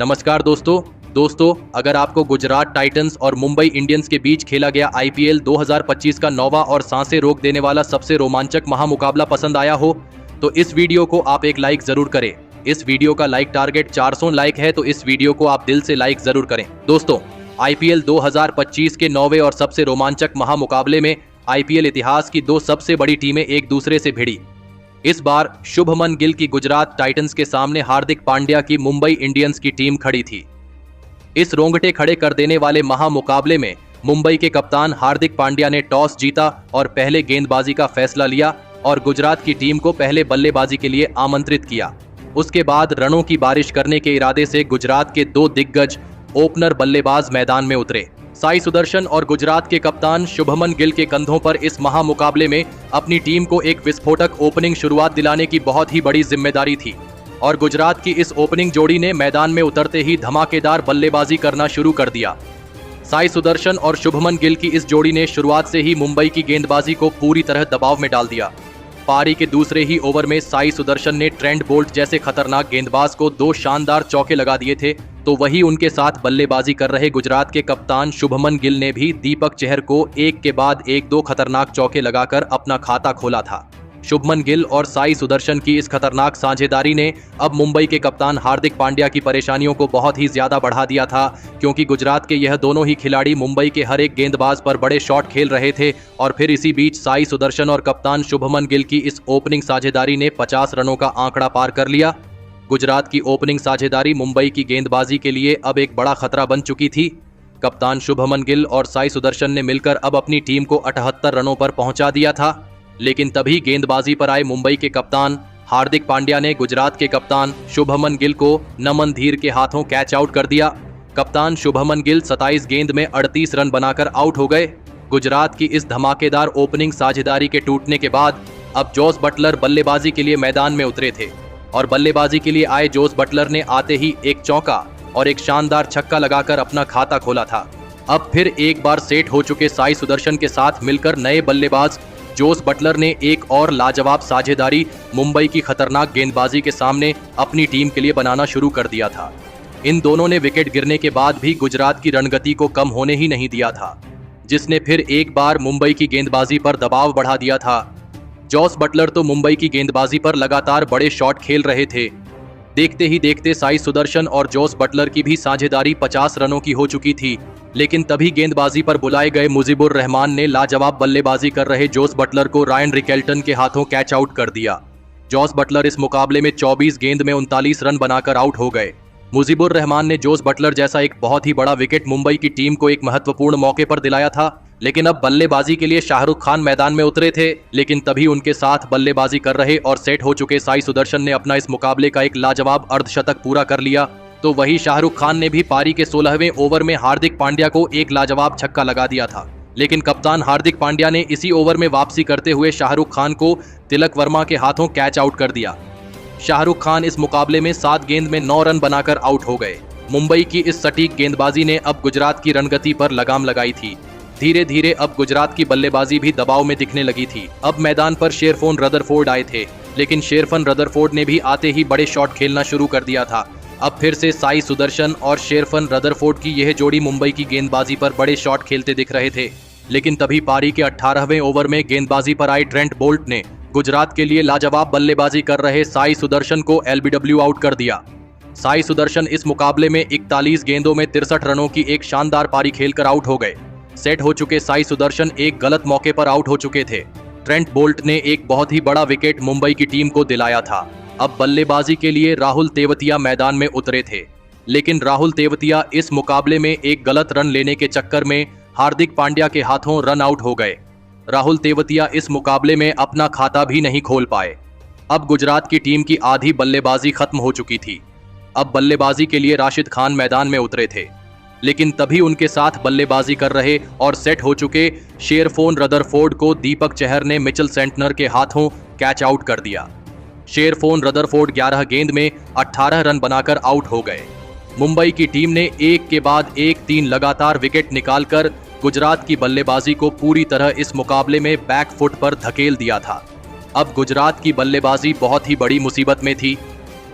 नमस्कार दोस्तों, अगर आपको गुजरात टाइटंस और मुंबई इंडियंस के बीच खेला गया आईपीएल 2025 का नौवां और सांसें रोक देने वाला सबसे रोमांचक महामुकाबला पसंद आया हो तो इस वीडियो को आप एक लाइक जरूर करें। इस वीडियो का लाइक टारगेट 400 लाइक है, तो इस वीडियो को आप दिल से लाइक जरूर करें। दोस्तों, आईपीएल 2025 के नौवें और सबसे रोमांचक महामुकाबले में आईपीएल इतिहास की दो सबसे बड़ी टीमें एक दूसरे से भिड़ी। इस बार शुभमन गिल की गुजरात टाइटंस के सामने हार्दिक पांड्या की मुंबई इंडियंस की टीम खड़ी थी। इस रोंगटे खड़े कर देने वाले महामुकाबले में मुंबई के कप्तान हार्दिक पांड्या ने टॉस जीता और पहले गेंदबाजी का फैसला लिया और गुजरात की टीम को पहले बल्लेबाजी के लिए आमंत्रित किया। उसके बाद रनों की बारिश करने के इरादे से गुजरात के दो दिग्गज ओपनर बल्लेबाज मैदान में उतरे। साई सुदर्शन और गुजरात के कप्तान शुभमन गिल के कंधों पर इस महामुकाबले में अपनी टीम को एक विस्फोटक ओपनिंग शुरुआत दिलाने की बहुत ही बड़ी जिम्मेदारी थी और गुजरात की इस ओपनिंग जोड़ी ने मैदान में उतरते ही धमाकेदार बल्लेबाजी करना शुरू कर दिया। साई सुदर्शन और शुभमन गिल की इस जोड़ी ने शुरुआत से ही मुंबई की गेंदबाजी को पूरी तरह दबाव में डाल दिया। पारी के दूसरे ही ओवर में साई सुदर्शन ने ट्रेंट बोल्ट जैसे खतरनाक गेंदबाज को दो शानदार चौके लगा दिए थे, तो वही उनके साथ बल्लेबाजी कर रहे गुजरात के कप्तान शुभमन गिल ने भी दीपक चहर को एक के बाद एक दो खतरनाक चौके लगाकर अपना खाता खोला था। शुभमन गिल और साई सुदर्शन की इस खतरनाक साझेदारी ने अब मुंबई के कप्तान हार्दिक पांड्या की परेशानियों को बहुत ही ज्यादा बढ़ा दिया था, क्योंकि गुजरात के यह दोनों ही खिलाड़ी मुंबई के हर एक गेंदबाज पर बड़े शॉट खेल रहे थे और फिर इसी बीच साई सुदर्शन और कप्तान शुभमन गिल की इस ओपनिंग साझेदारी ने 50 रनों का आंकड़ा पार कर लिया। गुजरात की ओपनिंग साझेदारी मुंबई की गेंदबाजी के लिए अब एक बड़ा खतरा बन चुकी थी। कप्तान शुभमन गिल और साई सुदर्शन ने मिलकर अब अपनी टीम को 78 रनों पर पहुंचा दिया था, लेकिन तभी गेंदबाजी पर आए मुंबई के कप्तान हार्दिक पांड्या ने गुजरात के कप्तान शुभमन गिल को नमन धीर के हाथों कैच आउट कर दिया। कप्तान शुभमन गिल 27 गेंद में 38 रन बनाकर आउट हो गए। गुजरात की इस धमाकेदार ओपनिंग साझेदारी के टूटने के बाद अब जोस बटलर बल्लेबाजी के लिए मैदान में उतरे थे और बल्लेबाजी के लिए आए जोस बटलर ने आते ही एक चौका और एक शानदार छक्का लगाकर अपना खाता खोला था। अब फिर एक बार सेट हो चुके साई सुदर्शन के साथ मिलकर नए बल्लेबाज जोस बटलर ने एक और लाजवाब साझेदारी मुंबई की खतरनाक गेंदबाजी के सामने अपनी टीम के लिए बनाना शुरू कर दिया था। इन दोनों ने विकेट गिरने के बाद भी गुजरात की रणगति को कम होने ही नहीं दिया था, जिसने फिर एक बार मुंबई की गेंदबाजी पर दबाव बढ़ा दिया था। जोस बटलर तो मुंबई की गेंदबाजी पर लगातार बड़े शॉट खेल रहे थे। देखते ही देखते साई सुदर्शन और जोस बटलर की भी साझेदारी 50 रनों की हो चुकी थी, लेकिन तभी गेंदबाजी पर बुलाए गए मुजीबुर रहमान ने लाजवाब बल्लेबाजी कर रहे जोस बटलर को रायन रिकेल्टन के हाथों कैच आउट कर दिया। जोस बटलर इस मुकाबले में 24 गेंद में 39 रन बनाकर आउट हो गए। मुजीबुर रहमान ने जोस बटलर जैसा एक बहुत ही बड़ा विकेट मुंबई की टीम को एक महत्वपूर्ण मौके पर दिलाया था, लेकिन अब बल्लेबाजी के लिए शाहरुख खान मैदान में उतरे थे, लेकिन तभी उनके साथ बल्लेबाजी कर रहे और सेट हो चुके साई सुदर्शन ने अपना इस मुकाबले का एक लाजवाब अर्धशतक पूरा कर लिया। तो वही शाहरुख खान ने भी पारी के 16वें ओवर में हार्दिक पांड्या को एक लाजवाब छक्का लगा दिया था, लेकिन कप्तान हार्दिक पांड्या ने इसी ओवर में वापसी करते हुए शाहरुख खान को तिलक वर्मा के हाथों कैच आउट कर दिया। शाहरुख खान इस मुकाबले में 7 गेंद में 9 रन बनाकर आउट हो गए। मुंबई की इस सटीक गेंदबाजी ने अब गुजरात की रणगति पर लगाम लगाई थी। धीरे धीरे अब गुजरात की बल्लेबाजी भी दबाव में दिखने लगी थी। अब मैदान पर शेरफोन रदरफोर्ड आए थे, लेकिन शेरफन रदरफोर्ड ने भी आते ही बड़े शॉट खेलना शुरू कर दिया था। अब फिर से साई सुदर्शन और शेरफन रदरफोर्ड की यह जोड़ी मुंबई की गेंदबाजी पर बड़े शॉट खेलते दिख रहे थे, लेकिन तभी पारी के 18वें ओवर में गेंदबाजी पर आए ट्रेंट बोल्ट ने गुजरात के लिए लाजवाब बल्लेबाजी कर रहे साई सुदर्शन को एलबीडब्ल्यू आउट कर दिया। साई सुदर्शन इस मुकाबले में 41 गेंदों में 63 रनों की एक शानदार पारी खेलकर आउट हो गए। सेट हो चुके साई सुदर्शन एक गलत मौके पर आउट हो चुके थे। ट्रेंट बोल्ट ने एक बहुत ही बड़ा विकेट मुंबई की टीम को दिलाया था। अब बल्लेबाजी के लिए राहुल तेवतिया मैदान में उतरे थे, लेकिन राहुल तेवतिया इस मुकाबले में एक गलत रन लेने के चक्कर में हार्दिक पांड्या के हाथों रन आउट हो गए। राहुल तेवतिया इस मुकाबले में अपना खाता भी नहीं खोल पाए। अब गुजरात की टीम की आधी बल्लेबाजी खत्म हो चुकी थी। अब बल्लेबाजी के लिए राशिद खान मैदान में उतरे थे, लेकिन तभी उनके साथ बल्लेबाजी कर रहे और सेट हो चुके शेरफोन रदरफोर्ड को दीपक चहर ने मिचेल सेंटनर के हाथों कैच आउट कर दिया। शेरफोन रदरफोर्ड 11 गेंद में 18 रन बनाकर आउट हो गए। मुंबई की टीम ने एक के बाद एक 3 लगातार विकेट निकालकर गुजरात की बल्लेबाजी को पूरी तरह इस मुकाबले में बैकफुट पर धकेल दिया था। अब गुजरात की बल्लेबाजी बहुत ही बड़ी मुसीबत में थी।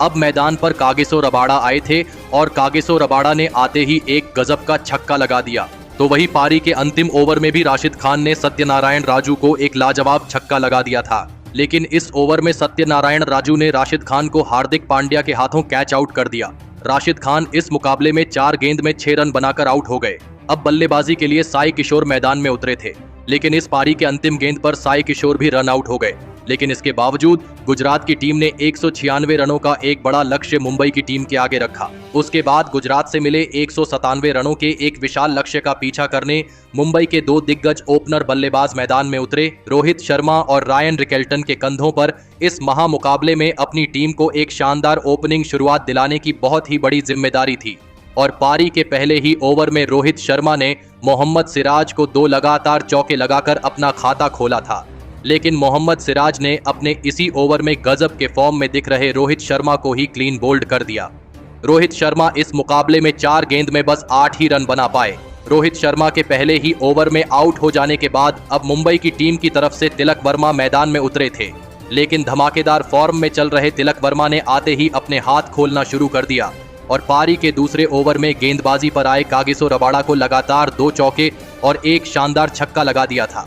अब मैदान पर कागिसो रबाड़ा आए थे और कागिसो रबाड़ा ने आते ही एक गजब का छक्का लगा दिया। तो वही पारी के अंतिम ओवर में भी राशिद खान ने सत्यनारायण राजू को एक लाजवाब छक्का लगा दिया था। लेकिन इस ओवर में सत्यनारायण राजू ने राशिद खान को हार्दिक पांड्या के हाथों कैच आउट कर दिया। राशिद खान इस मुकाबले में 4 गेंद में 6 रन बनाकर आउट हो गए। अब बल्लेबाजी के लिए साई किशोर मैदान में उतरे थे, लेकिन इस पारी के अंतिम गेंद पर साई किशोर भी रन आउट हो गए। लेकिन इसके बावजूद गुजरात की टीम ने 196 रनों का एक बड़ा लक्ष्य मुंबई की टीम के आगे रखा। उसके बाद गुजरात से मिले 197 रनों के एक विशाल लक्ष्य का पीछा करने मुंबई के 2 दिग्गज ओपनर बल्लेबाज मैदान में उतरे। रोहित शर्मा और रायन रिकेल्टन के कंधों पर इस महामुकाबले में अपनी टीम को एक शानदार ओपनिंग शुरुआत दिलाने की बहुत ही बड़ी जिम्मेदारी थी और पारी के पहले ही ओवर में रोहित शर्मा ने मोहम्मद सिराज को 2 लगातार चौके लगाकर अपना खाता खोला था। लेकिन मोहम्मद सिराज ने अपने इसी ओवर में गजब के फॉर्म में दिख रहे रोहित शर्मा को ही क्लीन बोल्ड कर दिया। रोहित शर्मा इस मुकाबले में 4 गेंद में बस 8 ही रन बना पाए। रोहित शर्मा के पहले ही ओवर में आउट हो जाने के बाद अब मुंबई की टीम की तरफ से तिलक वर्मा मैदान में उतरे थे, लेकिन धमाकेदार फॉर्म में चल रहे तिलक वर्मा ने आते ही अपने हाथ खोलना शुरू कर दिया और पारी के दूसरे ओवर में गेंदबाजी पर आए कागिसो रबाड़ा को लगातार 2 चौके और एक शानदार छक्का लगा दिया था।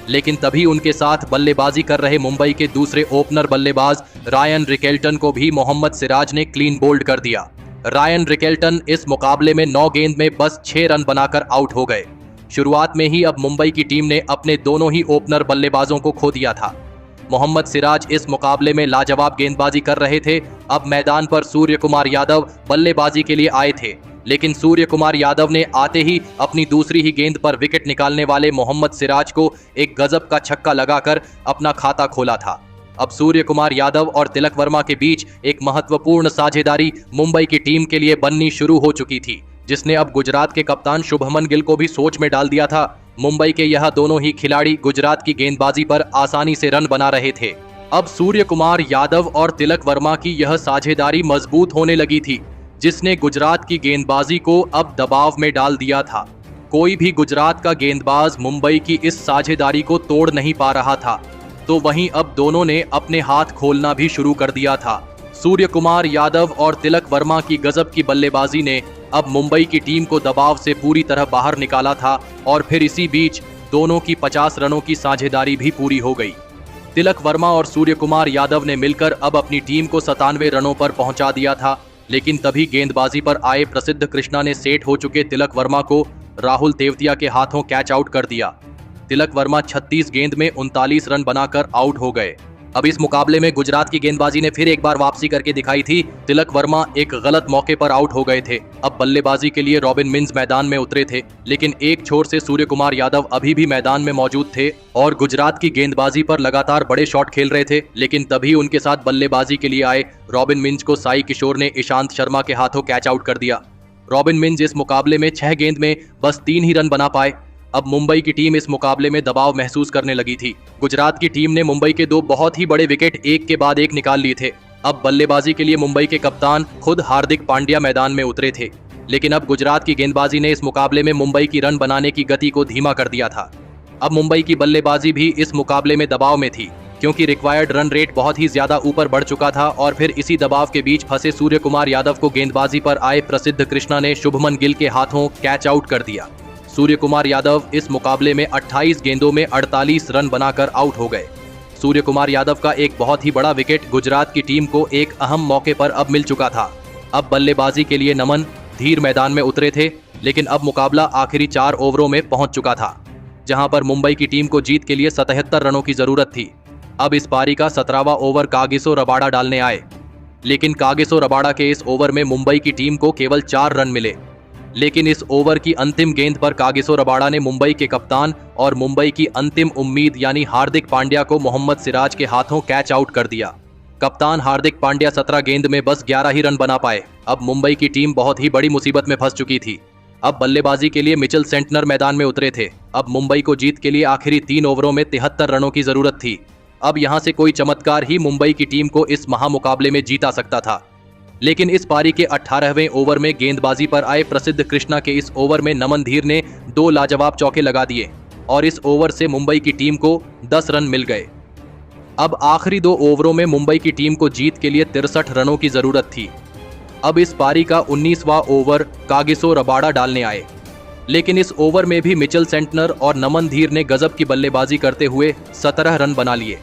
लेकिन तभी उनके साथ बल्लेबाजी कर रहे मुंबई के दूसरे ओपनर बल्लेबाज रायन रिकेल्टन को भी मोहम्मद सिराज ने क्लीन बोल्ड कर दिया। रायन रिकेल्टन इस मुकाबले में 9 गेंद में बस 6 रन बनाकर आउट हो गए। शुरुआत में ही अब मुंबई की टीम ने अपने दोनों ही ओपनर बल्लेबाजों को खो दिया था। मोहम्मद सिराज इस मुकाबले में लाजवाब गेंदबाजी कर रहे थे। अब मैदान पर सूर्य कुमार यादव बल्लेबाजी के लिए आए थे, लेकिन सूर्य कुमार यादव ने आते ही अपनी दूसरी ही गेंद पर विकेट निकालने वाले मोहम्मद सिराज को एक गजब का छक्का लगाकर अपना खाता खोला था। अब सूर्य कुमार यादव और तिलक वर्मा के बीच एक महत्वपूर्ण साझेदारी मुंबई की टीम के लिए बननी शुरू हो चुकी थी, जिसने अब गुजरात के कप्तान शुभमन गिल को भी सोच में डाल दिया था। मुंबई के यह दोनों ही खिलाड़ी गुजरात की गेंदबाजी पर आसानी से रन बना रहे थे। अब सूर्य कुमार यादव और तिलक वर्मा की यह साझेदारी मजबूत होने लगी थी, जिसने गुजरात की गेंदबाजी को अब दबाव में डाल दिया था। कोई भी गुजरात का गेंदबाज मुंबई की इस साझेदारी को तोड़ नहीं पा रहा था, तो वहीं अब दोनों ने अपने हाथ खोलना भी शुरू कर दिया था। सूर्य कुमार यादव और तिलक वर्मा की गजब की बल्लेबाजी ने अब मुंबई की टीम को दबाव से पूरी तरह बाहर निकाला था और फिर इसी बीच दोनों की 50 रनों की साझेदारी भी पूरी हो गई। तिलक वर्मा और सूर्य कुमार यादव ने मिलकर अब अपनी टीम को 97 रनों पर पहुंचा दिया था, लेकिन तभी गेंदबाजी पर आए प्रसिद्ध कृष्णा ने सेट हो चुके तिलक वर्मा को राहुल तेवतिया के हाथों कैच आउट कर दिया। तिलक वर्मा 36 गेंद में 39 रन बनाकर आउट हो गए। अब इस मुकाबले में गुजरात की गेंदबाजी ने फिर एक बार वापसी करके दिखाई थी। तिलक वर्मा एक गलत मौके पर आउट हो गए थे। अब बल्लेबाजी के लिए रॉबिन मिंज मैदान में उतरे थे, लेकिन एक छोर से सूर्य कुमार यादव अभी भी मैदान में मौजूद थे और गुजरात की गेंदबाजी पर लगातार बड़े शॉट खेल रहे थे। लेकिन तभी उनके साथ बल्लेबाजी के लिए आए रॉबिन मिंज को साई किशोर ने ईशांत शर्मा के हाथों कैच आउट कर दिया। रॉबिन मिंज इस मुकाबले में 6 गेंद में बस 3 ही रन बना पाए। अब मुंबई की टीम इस मुकाबले में दबाव महसूस करने लगी थी। गुजरात की टीम ने मुंबई के 2 बहुत ही बड़े विकेट एक के बाद एक निकाल लिए थे। अब बल्लेबाजी के लिए मुंबई के कप्तान खुद हार्दिक पांड्या मैदान में उतरे थे, लेकिन अब गुजरात की गेंदबाजी ने इस मुकाबले में मुंबई की रन बनाने की गति को धीमा कर दिया था। अब मुंबई की बल्लेबाजी भी इस मुकाबले में दबाव में थी, क्योंकि रिक्वायर्ड रन रेट बहुत ही ज्यादा ऊपर बढ़ चुका था और फिर इसी दबाव के बीच फंसे सूर्य कुमार यादव को गेंदबाजी पर आए प्रसिद्ध कृष्णा ने शुभमन गिल के हाथों कैच आउट कर दिया। सूर्य कुमार यादव इस मुकाबले में 28 गेंदों में 48 रन बनाकर आउट हो गए। सूर्य कुमार यादव का एक बहुत ही बड़ा विकेट गुजरात की टीम को एक अहम मौके पर अब मिल चुका था। अब बल्लेबाजी के लिए नमन धीर मैदान में उतरे थे, लेकिन अब मुकाबला आखिरी 4 ओवरों में पहुंच चुका था, जहां पर मुंबई की टीम को जीत के लिए 77 रनों की जरूरत थी। अब इस पारी का 17वां ओवर कागिसो रबाड़ा डालने आए, लेकिन कागिसो रबाड़ा के इस ओवर में मुंबई की टीम को केवल 4 रन मिले। लेकिन इस ओवर की अंतिम गेंद पर कागिसो रबाड़ा ने मुंबई के कप्तान और मुंबई की अंतिम उम्मीद यानी हार्दिक पांड्या को मोहम्मद सिराज के हाथों कैच आउट कर दिया। कप्तान हार्दिक पांड्या 17 गेंद में बस 11 ही रन बना पाए। अब मुंबई की टीम बहुत ही बड़ी मुसीबत में फंस चुकी थी। अब बल्लेबाजी के लिए मिचेल सेंटनर मैदान में उतरे थे। अब मुंबई को जीत के लिए आखिरी 3 ओवरों में 73 रनों की जरूरत थी। अब यहां से कोई चमत्कार ही मुंबई की टीम को इस महामुकाबले में जीता सकता था, लेकिन इस पारी के 18वें ओवर में गेंदबाजी पर आए प्रसिद्ध कृष्णा के इस ओवर में नमन धीर ने 2 लाजवाब चौके लगा दिए और इस ओवर से मुंबई की टीम को 10 रन मिल गए। अब आखिरी 2 ओवरों में मुंबई की टीम को जीत के लिए 63 रनों की जरूरत थी। अब इस पारी का 19वां ओवर कागिसो रबाडा डालने आए, लेकिन इस ओवर में भी मिचेल सेंटनर और नमन धीर ने गजब की बल्लेबाजी करते हुए 17 रन बना लिए।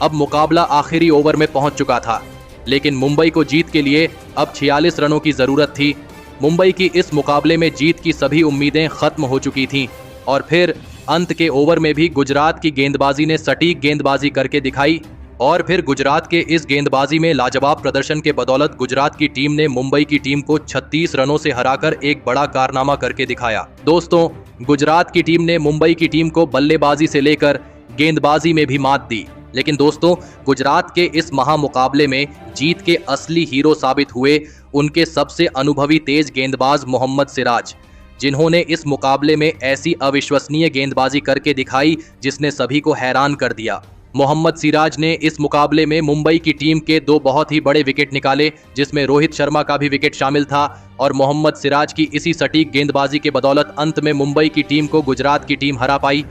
अब मुकाबला आखिरी ओवर में पहुंच चुका था, लेकिन मुंबई को जीत के लिए अब 46 रनों की जरूरत थी। मुंबई की इस मुकाबले में जीत की सभी उम्मीदें खत्म हो चुकी थीं और फिर अंत के ओवर में भी गुजरात की गेंदबाजी ने सटीक गेंदबाजी करके दिखाई और फिर गुजरात के इस गेंदबाजी में लाजवाब प्रदर्शन के बदौलत गुजरात की टीम ने मुंबई की टीम को 36 रनों से हराकर एक बड़ा कारनामा करके दिखाया। दोस्तों, गुजरात की टीम ने मुंबई की टीम को बल्लेबाजी से लेकर गेंदबाजी में भी मात दी, लेकिन दोस्तों गुजरात के इस महामुकाबले में जीत के असली हीरो साबित हुए उनके सबसे अनुभवी तेज गेंदबाज मोहम्मद सिराज, जिन्होंने इस मुकाबले में ऐसी अविश्वसनीय गेंदबाजी करके दिखाई जिसने सभी को हैरान कर दिया। मोहम्मद सिराज ने इस मुकाबले में मुंबई की टीम के 2 बहुत ही बड़े विकेट निकाले, जिसमें रोहित शर्मा का भी विकेट शामिल था और मोहम्मद सिराज की इसी सटीक गेंदबाजी के बदौलत अंत में मुंबई की टीम को गुजरात की टीम हरा पाई।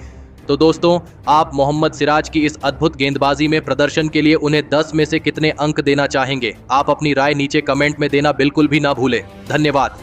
तो दोस्तों, आप मोहम्मद सिराज की इस अद्भुत गेंदबाजी में प्रदर्शन के लिए उन्हें 10 में से कितने अंक देना चाहेंगे? आप अपनी राय नीचे कमेंट में देना बिल्कुल भी ना भूलें। धन्यवाद।